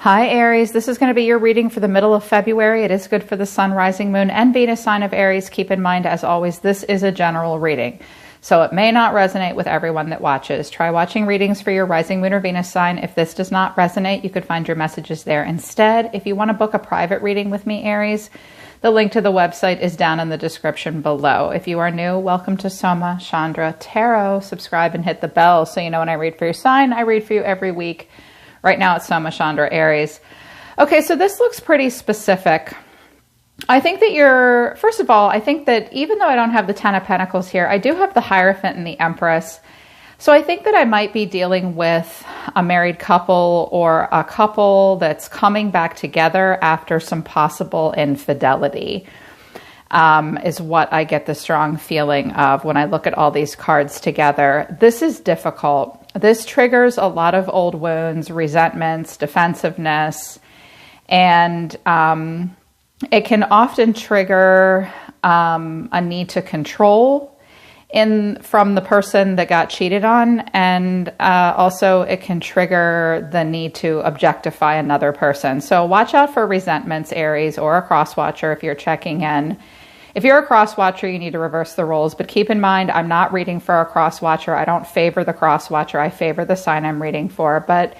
Hi Aries, this is going to be your reading for the middle of February. It is good for the sun, rising moon, and Venus sign of Aries. Keep in mind, as always, this is a general reading, so it may not resonate with everyone that watches. Try watching readings for your rising moon or Venus sign. If this does not resonate, you could find your messages there instead. If you want to book a private reading with me, Aries, the link to the website is down in the description below. If you are new, welcome to Soma Chandra Tarot. Subscribe and hit the bell so you know when I read for your sign. I read for you every week. Right now it's Soma Chandra Aries. Okay, so this looks pretty specific. I think that first of all, I think that even though I don't have the Ten of Pentacles here, I do have the Hierophant and the Empress. So I think that I might be dealing with a married couple or a couple that's coming back together after some possible infidelity, is what I get the strong feeling of when I look at all these cards together. This is difficult. This triggers a lot of old wounds, resentments, defensiveness, and it can often trigger a need to control from the person that got cheated on, and also it can trigger the need to objectify another person. So watch out for resentments, Aries, or a cross-watcher if you're checking in. If you're a cross-watcher, you need to reverse the roles, but keep in mind, I'm not reading for a cross-watcher. I don't favor the cross-watcher. I favor the sign I'm reading for, but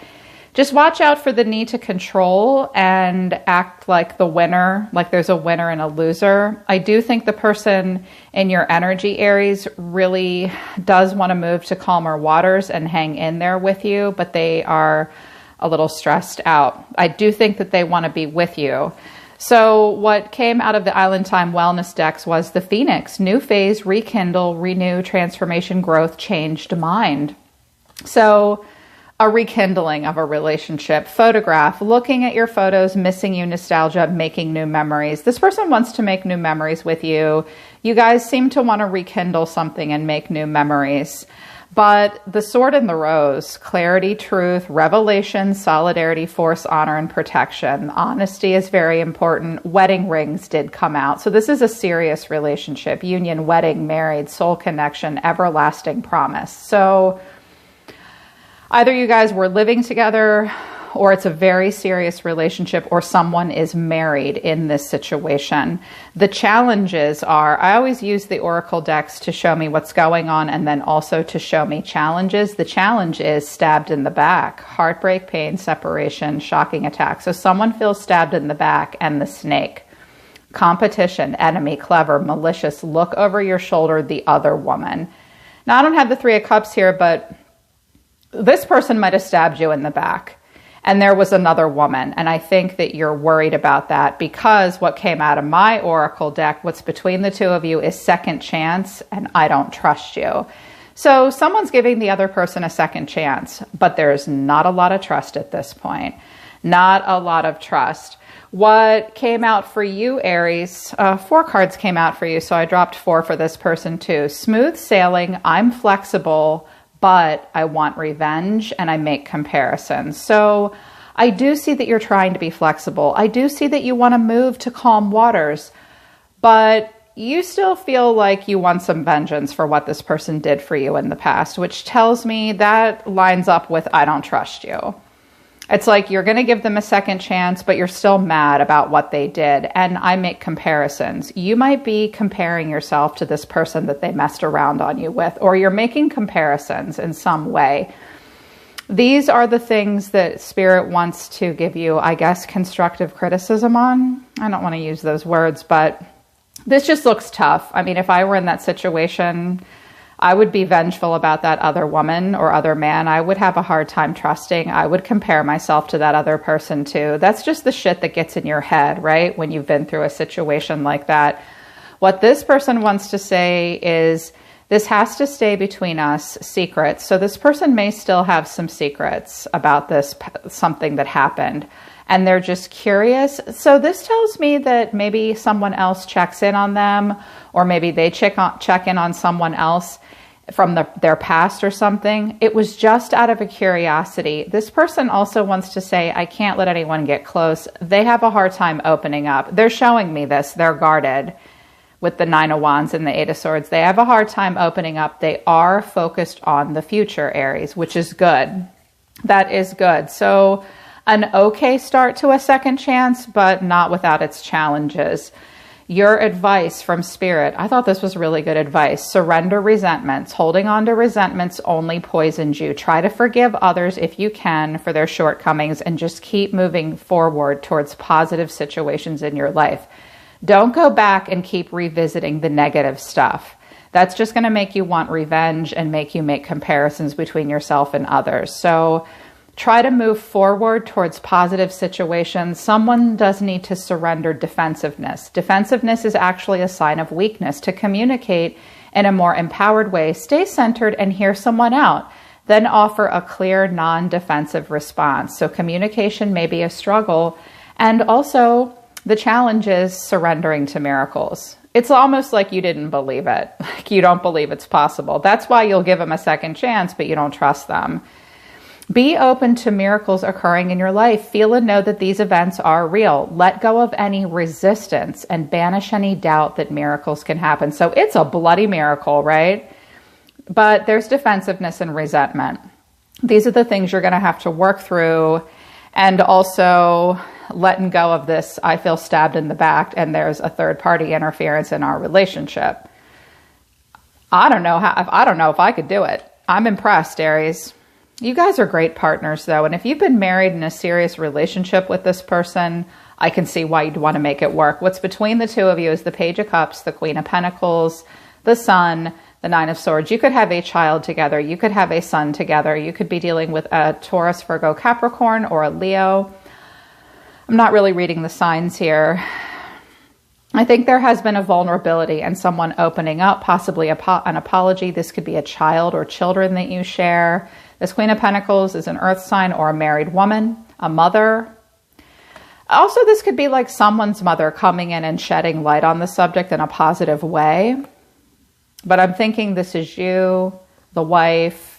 just watch out for the need to control and act like the winner, like there's a winner and a loser. I do think the person in your energy, Aries, really does want to move to calmer waters and hang in there with you, but they are a little stressed out. I do think that they want to be with you. So what came out of the Island Time Wellness decks was the Phoenix, new phase, rekindle, renew, transformation, growth, changed mind. So a rekindling of a relationship, photograph, looking at your photos, missing you, nostalgia, making new memories. This person wants to make new memories with you. You guys seem to want to rekindle something and make new memories. But the Sword and the Rose, clarity, truth, revelation, solidarity, force, honor, and protection. Honesty is very important. Wedding rings did come out. So this is a serious relationship, union, wedding, married, soul connection, everlasting promise. So either you guys were living together, or it's a very serious relationship, or someone is married in this situation. The challenges are, I always use the Oracle decks to show me what's going on and then also to show me challenges. The challenge is stabbed in the back, heartbreak, pain, separation, shocking attack. So someone feels stabbed in the back, and the snake. Competition, enemy, clever, malicious, look over your shoulder, the other woman. Now I don't have the Three of Cups here, but this person might have stabbed you in the back. And there was another woman. And I think that you're worried about that because what came out of my Oracle deck, what's between the two of you is second chance, and I don't trust you. So someone's giving the other person a second chance, but there's not a lot of trust at this point. Not a lot of trust. What came out for you, Aries, 4 cards came out for you, so I dropped 4 for this person too. Smooth sailing, I'm flexible, but I want revenge and I make comparisons. So I do see that you're trying to be flexible. I do see that you want to move to calm waters, but you still feel like you want some vengeance for what this person did for you in the past, which tells me that lines up with I don't trust you. It's like you're going to give them a second chance, but you're still mad about what they did. And I make comparisons. You might be comparing yourself to this person that they messed around on you with, or you're making comparisons in some way. These are the things that Spirit wants to give you, I guess, constructive criticism on. I don't want to use those words, but this just looks tough. I mean, if I were in that situation, I would be vengeful about that other woman or other man. I would have a hard time trusting. I would compare myself to that other person too. That's just the shit that gets in your head, right? When you've been through a situation like that. What this person wants to say is, this has to stay between us, secrets. So this person may still have some secrets about this, something that happened, and they're just curious. So this tells me that maybe someone else checks in on them, or maybe they check in on someone else from their past or something. It was just out of a curiosity. This person also wants to say, I can't let anyone get close. They have a hard time opening up. They're showing me this. They're guarded with the Nine of Wands and the Eight of Swords. They have a hard time opening up. They are focused on the future, Aries, which is good. That is good. So An okay start to a second chance, but not without its challenges. Your advice from Spirit, I thought this was really good advice. Surrender resentments. Holding on to resentments only poisons you. Try to forgive others if you can for their shortcomings and just keep moving forward towards positive situations in your life. Don't go back and keep revisiting the negative stuff. That's just going to make you want revenge and make you make comparisons between yourself and others. So try to move forward towards positive situations. Someone does need to surrender defensiveness. Defensiveness is actually a sign of weakness. To communicate in a more empowered way, stay centered and hear someone out. Then offer a clear, non-defensive response. So communication may be a struggle. And also, the challenge is surrendering to miracles. It's almost like you didn't believe it. Like you don't believe it's possible. That's why you'll give them a second chance, but you don't trust them. Be open to miracles occurring in your life. Feel and know that these events are real. Let go of any resistance and banish any doubt that miracles can happen. So it's a bloody miracle, right? But there's defensiveness and resentment. These are the things you're going to have to work through, and also letting go of this, I feel stabbed in the back and there's a third party interference in our relationship. I don't know if I could do it. I'm impressed, Aries. You guys are great partners, though, and if you've been married in a serious relationship with this person, I can see why you'd want to make it work. What's between the two of you is the Page of Cups, the Queen of Pentacles, the Sun, the Nine of Swords. You could have a child together. You could have a son together. You could be dealing with a Taurus, Virgo, Capricorn, or a Leo. I'm not really reading the signs here. I think there has been a vulnerability and someone opening up, possibly an apology. This could be a child or children that you share. This Queen of Pentacles is an earth sign or a married woman, a mother. Also, this could be like someone's mother coming in and shedding light on the subject in a positive way. But I'm thinking this is you, the wife,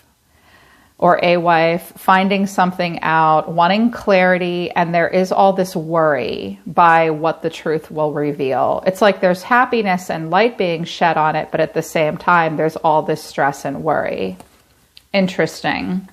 or a wife, finding something out, wanting clarity, and there is all this worry by what the truth will reveal. It's like there's happiness and light being shed on it, but at the same time, there's all this stress and worry. Interesting.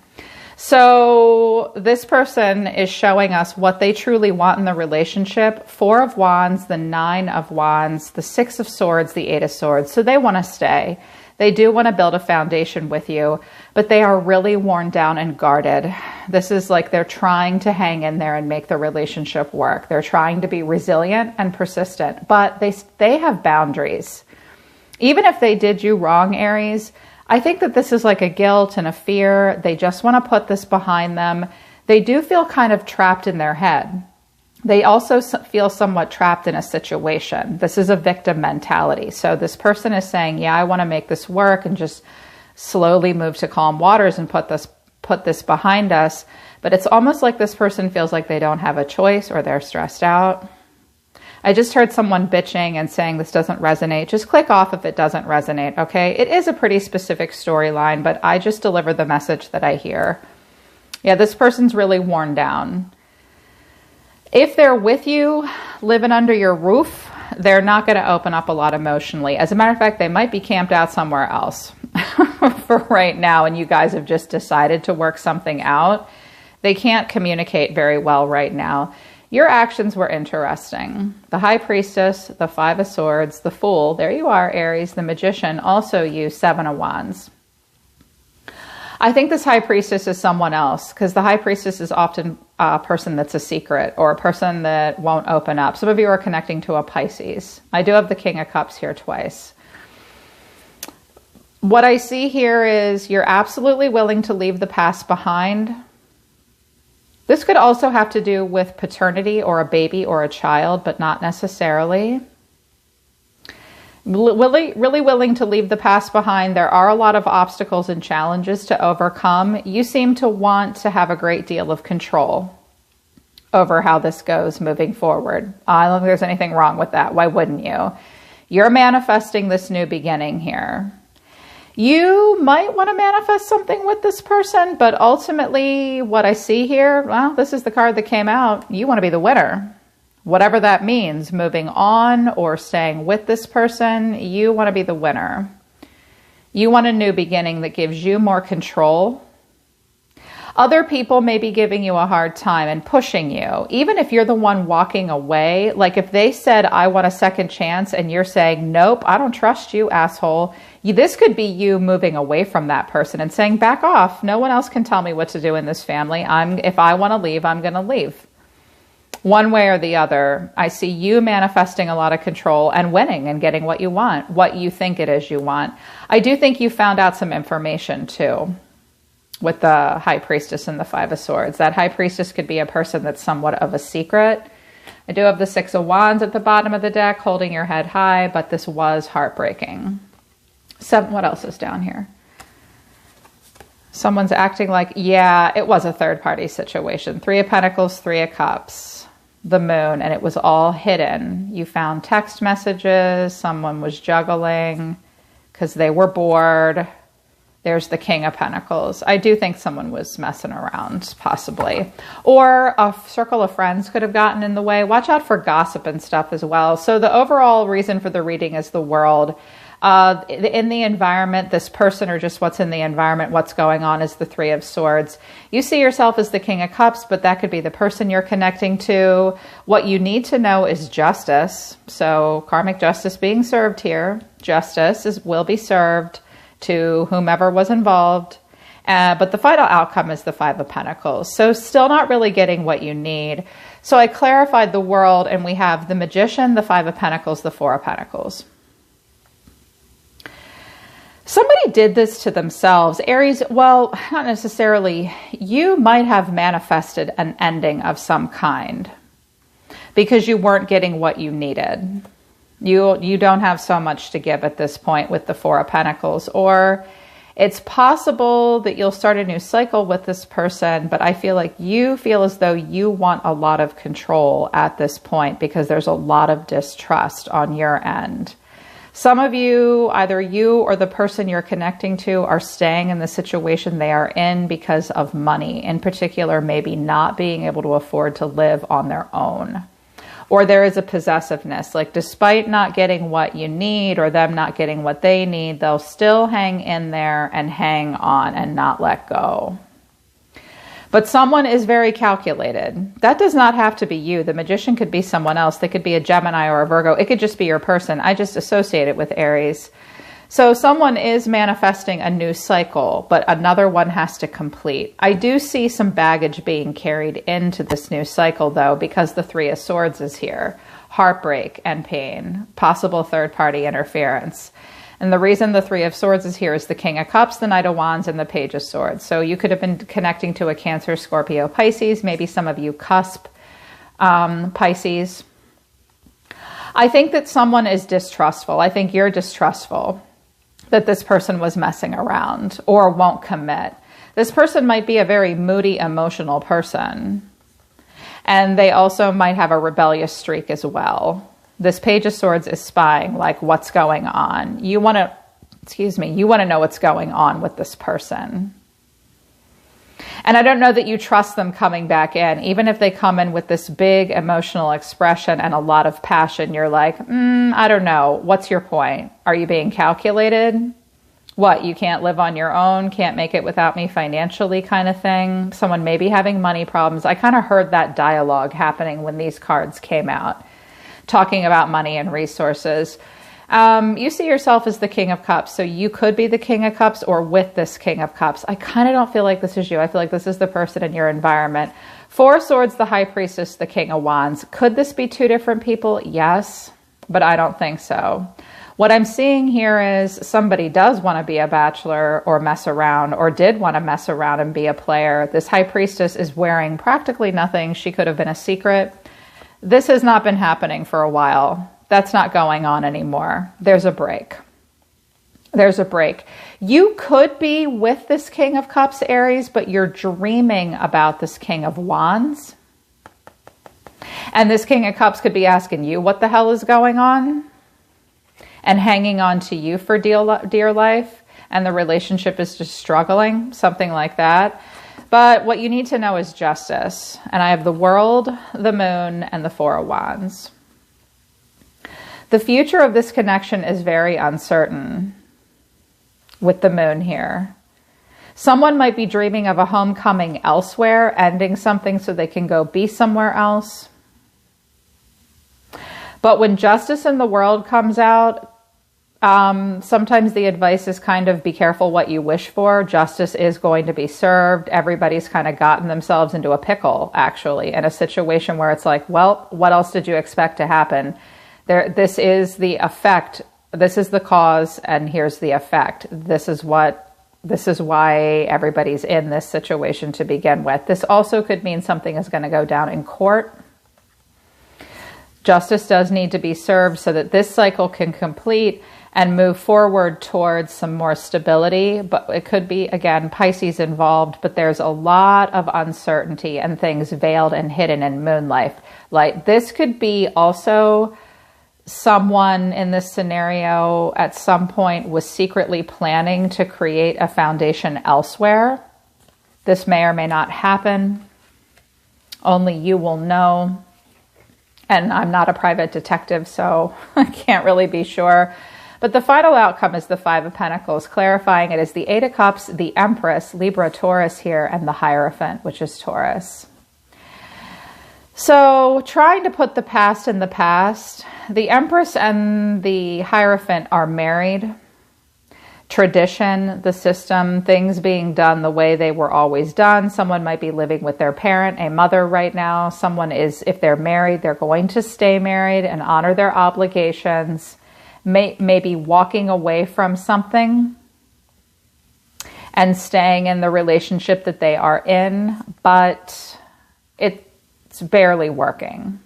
So this person is showing us what they truly want in the relationship. 4 of Wands, the 9 of Wands, the 6 of Swords, the 8 of Swords. So they want to stay. They do want to build a foundation with you, but they are really worn down and guarded. This is like they're trying to hang in there and make the relationship work. They're trying to be resilient and persistent, but they have boundaries. Even if they did you wrong, Aries, I think that this is like a guilt and a fear. They just want to put this behind them. They do feel kind of trapped in their head. They also feel somewhat trapped in a situation. This is a victim mentality. So this person is saying, yeah, I want to make this work and just slowly move to calm waters and put this behind us. But it's almost like this person feels like they don't have a choice or they're stressed out. I just heard someone bitching and saying this doesn't resonate. Just click off if it doesn't resonate, okay? It is a pretty specific storyline, but I just deliver the message that I hear. Yeah, this person's really worn down. If they're with you, living under your roof, they're not going to open up a lot emotionally. As a matter of fact, they might be camped out somewhere else for right now, and you guys have just decided to work something out. They can't communicate very well right now. Your actions were interesting. The High Priestess, the 5 of Swords, the Fool, there you are, Aries, the Magician, also you, 7 of Wands. I think this High Priestess is someone else, because the High Priestess is often a person that's a secret or a person that won't open up. Some of you are connecting to a Pisces. I do have the King of Cups here twice. What I see here is you're absolutely willing to leave the past behind. This could also have to do with paternity or a baby or a child, but not necessarily. Really willing to leave the past behind. There are a lot of obstacles and challenges to overcome. You seem to want to have a great deal of control over how this goes moving forward. I don't think there's anything wrong with that. Why wouldn't you? You're manifesting this new beginning here. You might want to manifest something with this person, but ultimately what I see here, well, this is the card that came out. You want to be the winner. Whatever that means, moving on or staying with this person, you want to be the winner. You want a new beginning that gives you more control. Other people may be giving you a hard time and pushing you. Even if you're the one walking away, like if they said, I want a second chance, and you're saying, nope, I don't trust you, asshole. This could be you moving away from that person and saying, back off. No one else can tell me what to do in this family. If I want to leave, I'm going to leave. One way or the other, I see you manifesting a lot of control and winning and getting what you want, what you think it is you want. I do think you found out some information too with the High Priestess and the Five of Swords. That High Priestess could be a person that's somewhat of a secret. I do have the Six of Wands at the bottom of the deck, holding your head high, but this was heartbreaking. What else is down here? Someone's acting like, yeah, it was a third-party situation. Three of Pentacles, Three of Cups, the Moon, and it was all hidden. You found text messages. Someone was juggling because they were bored. There's the King of Pentacles. I do think someone was messing around, possibly. Or a circle of friends could have gotten in the way. Watch out for gossip and stuff as well. So the overall reason for the reading is the world. In the environment, this person or just what's in the environment, what's going on is the Three of Swords. You see yourself as the King of Cups, but that could be the person you're connecting to. What you need to know is justice. So karmic justice being served here. Justice will be served to whomever was involved. But the final outcome is the Five of Pentacles. So still not really getting what you need. So I clarified the world, and we have the Magician, the Five of Pentacles, the Four of Pentacles. Somebody did this to themselves. Aries, well, not necessarily. You might have manifested an ending of some kind because you weren't getting what you needed. You don't have so much to give at this point with the Four of Pentacles. Or it's possible that you'll start a new cycle with this person, but I feel like you feel as though you want a lot of control at this point because there's a lot of distrust on your end. Some of you, either you or the person you're connecting to, are staying in the situation they are in because of money. In particular, maybe not being able to afford to live on their own. Or there is a possessiveness, like despite not getting what you need or them not getting what they need, they'll still hang in there and hang on and not let go. But someone is very calculated. That does not have to be you. The Magician could be someone else. They could be a Gemini or a Virgo. It could just be your person. I just associate it with Aries. So someone is manifesting a new cycle, but another one has to complete. I do see some baggage being carried into this new cycle, though, because the Three of Swords is here. Heartbreak and pain, possible third-party interference. And the reason the Three of Swords is here is the King of Cups, the Knight of Wands, and the Page of Swords. So you could have been connecting to a Cancer, Scorpio, Pisces, maybe some of you cusp Pisces. I think that someone is distrustful. I think you're distrustful that this person was messing around or won't commit. This person might be a very moody, emotional person. And they also might have a rebellious streak as well. This Page of Swords is spying, like what's going on. You want to know what's going on with this person. And I don't know that you trust them coming back in. Even if they come in with this big emotional expression and a lot of passion, you're like, I don't know. What's your point? Are you being calculated? What, you can't live on your own, can't make it without me financially kind of thing? Someone may be having money problems. I kind of heard that dialogue happening when these cards came out, talking about money and resources. You see yourself as the King of Cups, so you could be the King of Cups or with this King of Cups. I kind of don't feel like this is you. I feel like this is the person in your environment. Four of Swords, the High Priestess, the King of Wands. Could this be two different people? Yes, but I don't think so. What I'm seeing here is somebody does want to be a bachelor or mess around, or did want to mess around and be a player. This High Priestess is wearing practically nothing. She could have been a secret. This has not been happening for a while. That's not going on anymore. There's a break. There's a break. You could be with this King of Cups, Aries, but you're dreaming about this King of Wands. And this King of Cups could be asking you what the hell is going on and hanging on to you for dear life. And the relationship is just struggling, something like that. But what you need to know is justice. And I have the World, the Moon, and the Four of Wands. The future of this connection is very uncertain with the Moon here. Someone might be dreaming of a homecoming elsewhere, ending something so they can go be somewhere else. But when justice in the world comes out, sometimes the advice is kind of be careful what you wish for. Justice is going to be served. Everybody's kind of gotten themselves into a pickle, actually, in a situation where it's like, well, what else did you expect to happen? This is the effect. This is the cause, and here's the effect. This is why everybody's in this situation to begin with. This also could mean something is going to go down in court. Justice does need to be served so that this cycle can complete and move forward towards some more stability. But it could be, again, Pisces involved, but there's a lot of uncertainty and things veiled and hidden in moon life. Like this could be also someone in this scenario at some point was secretly planning to create a foundation elsewhere. This may or may not happen. Only you will know. And I'm not a private detective, so I can't really be sure. But the final outcome is the Five of Pentacles, clarifying it is the Eight of Cups, the Empress, Libra, Taurus here, and the Hierophant, which is Taurus. So trying to put the past in the past, the Empress and the Hierophant are married. Tradition, the system, things being done the way they were always done. Someone might be living with their parent, a mother right now. Someone is, if they're married, they're going to stay married and honor their obligations. Maybe walking away from something and staying in the relationship that they are in, but it's barely working.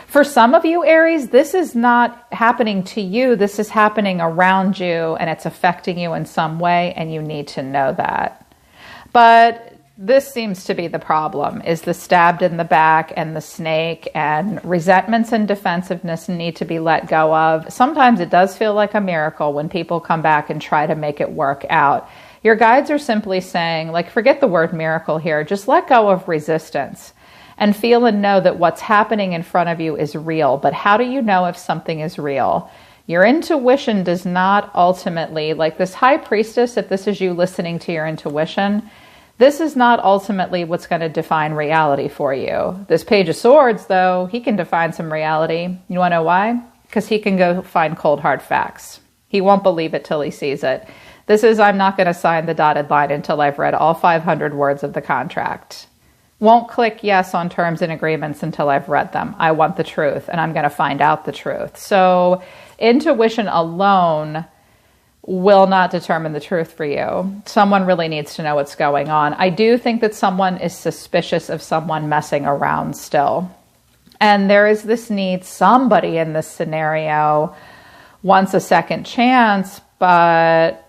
For some of you, Aries, this is not happening to you. This is happening around you, and it's affecting you in some way, and you need to know that. But this seems to be the problem, is the stabbed in the back and the snake, and resentments and defensiveness need to be let go of. Sometimes it does feel like a miracle when people come back and try to make it work out. Your guides are simply saying, like, forget the word miracle here. Just let go of resistance. And feel and know that what's happening in front of you is real. But how do you know if something is real? Your intuition does not ultimately, like this High Priestess, if this is you listening to your intuition, this is not ultimately what's going to define reality for you. This Page of Swords, though, he can define some reality. You want to know why? Because he can go find cold, hard facts. He won't believe it till he sees it. This is, I'm not going to sign the dotted line until I've read all 500 words of the contract. Won't click yes on terms and agreements until I've read them. I want the truth, and I'm going to find out the truth. So intuition alone will not determine the truth for you. Someone really needs to know what's going on. I do think that someone is suspicious of someone messing around still. And there is this need, somebody in this scenario wants a second chance, but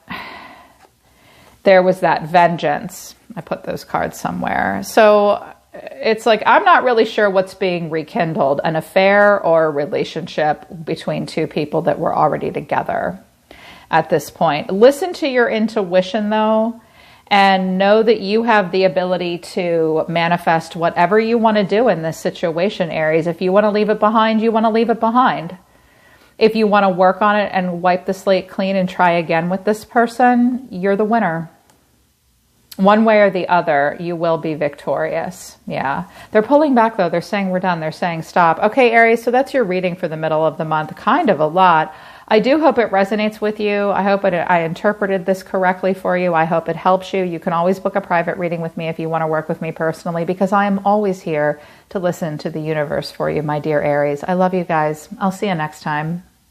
there was that vengeance. I put those cards somewhere. So it's like, I'm not really sure what's being rekindled, an affair or a relationship between two people that were already together at this point. Listen to your intuition, though, and know that you have the ability to manifest whatever you want to do in this situation, Aries. If you want to leave it behind, you want to leave it behind. If you want to work on it and wipe the slate clean and try again with this person, you're the winner. One way or the other, you will be victorious. Yeah. They're pulling back, though. They're saying we're done. They're saying stop. Okay, Aries, so that's your reading for the middle of the month. Kind of a lot. I do hope it resonates with you. I hope I interpreted this correctly for you. I hope it helps you. You can always book a private reading with me if you want to work with me personally, because I am always here to listen to the universe for you, my dear Aries. I love you guys. I'll see you next time.